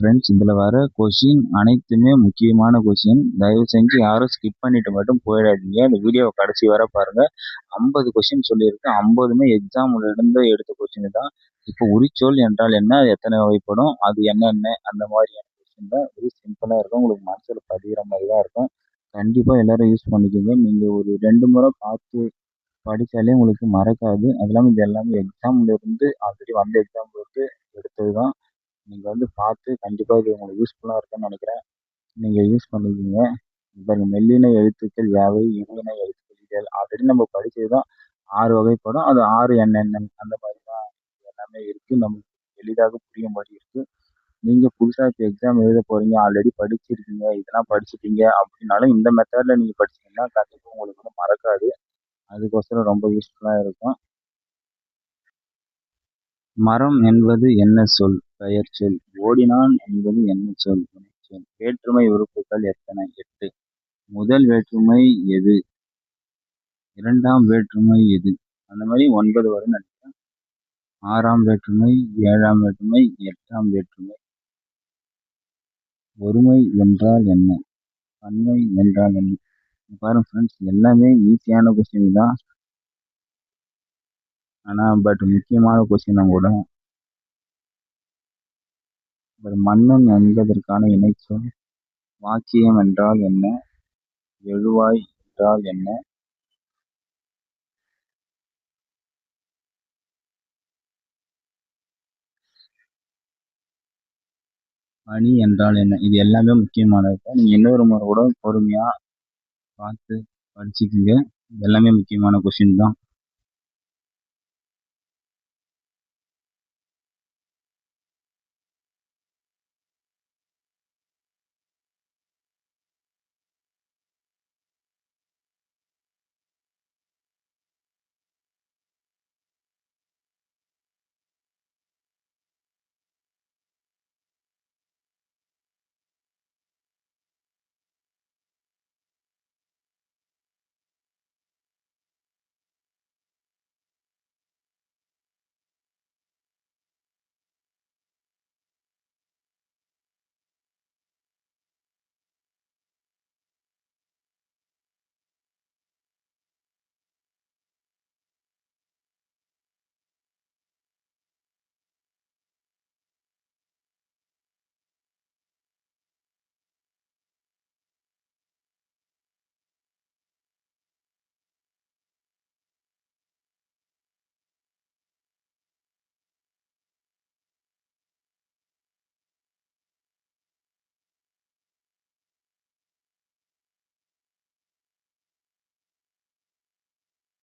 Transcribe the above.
Friends, இதில் வர question அனைத்துமே முக்கியமான கொஷின். தயவு செஞ்சு யாரும் ஸ்கிப் பண்ணிட்டு மட்டும் போயிடாதீங்க. இந்த வீடியோவை கடைசி வர பாருங்கள். 50 கொஷின் சொல்லியிருக்கேன். 50மே எக்ஸாம்லேருந்து எடுத்த கொஷின் தான். இப்போ உரிச்சொல் என்றால் என்ன, அது எத்தனை வகைப்படும், அது என்னென்ன, அந்த மாதிரியான கொஷின் தான். வெரி சிம்பிளாக இருக்கும், உங்களுக்கு மனசில் பதிகிற மாதிரி தான் இருக்கும். கண்டிப்பாக எல்லோரும் யூஸ் பண்ணிக்கோங்க. நீங்கள் ஒரு 2 முறை பார்த்து படித்தாலே உங்களுக்கு மறக்காது. அது இல்லாமல் இது எல்லாமே எக்ஸாம்லேருந்து ஆல்ரெடி வந்த எக்ஸாம்லேருந்து எடுத்தது தான். நீங்கள் பார்த்து கண்டிப்பாக இது உங்களுக்கு யூஸ்ஃபுல்லாக இருக்குன்னு நினைக்கிறேன். நீங்கள் யூஸ் பண்ணிக்கோங்க. இப்போ மெல்லின எழுத்துக்கள் யாவை, இனியின எழுத்துக்கள் ஆல்ரெடி நம்ம படித்தது தான். 6 வகைப்படும். அது 6 என்னென்ன அந்த மாதிரி தான் எல்லாமே இருக்குது. நமக்கு எளிதாக புரியும்படி இருக்குது. நீங்கள் புதுசாக இப்போ எக்ஸாம் எழுத போகிறீங்க, ஆல்ரெடி படிச்சிருக்கீங்க, இதெல்லாம் படிச்சிட்டீங்க அப்படின்னாலும் இந்த மெத்தடில் நீங்கள் படிச்சிங்கன்னா கண்டிப்பாக உங்களுக்கு மறக்காது. அதுக்கோசரம் ரொம்ப யூஸ்ஃபுல்லாக இருக்கும். மரம் என்பது என்ன சொல்? பெயர் சொல். ஓடினான் என்பது என்ன சொல்? சொல். வேற்றுமை உறுப்புகள் எத்தனை? 8. முதல் வேற்றுமை எது? இரண்டாம் வேற்றுமை எது? அந்த மாதிரி 9 வரும் நினைக்கிறேன். 6ஆம் வேற்றுமை, 7ஆம் வேற்றுமை, 8ஆம் வேற்றுமை. ஒருமை என்றால் என்ன? பன்மை என்றால் என்ன? பாருங்க ஃப்ரெண்ட்ஸ், எல்லாமே ஈஸியான கொஸ்டின் தான். ஆனால் முக்கியமான கொஸ்டினும் கூட. மன்னன் என்பதற்கான இணைச்சொல். வாக்கியம் என்றால் என்ன? எழுவாய் என்றால் என்ன? அணி என்றால் என்ன? இது எல்லாமே முக்கியமானது. நீங்கள் இன்னொரு முறை கூட பொறுமையாக பார்த்து படிச்சுக்குங்க. எல்லாமே முக்கியமான கொஷின் தான்.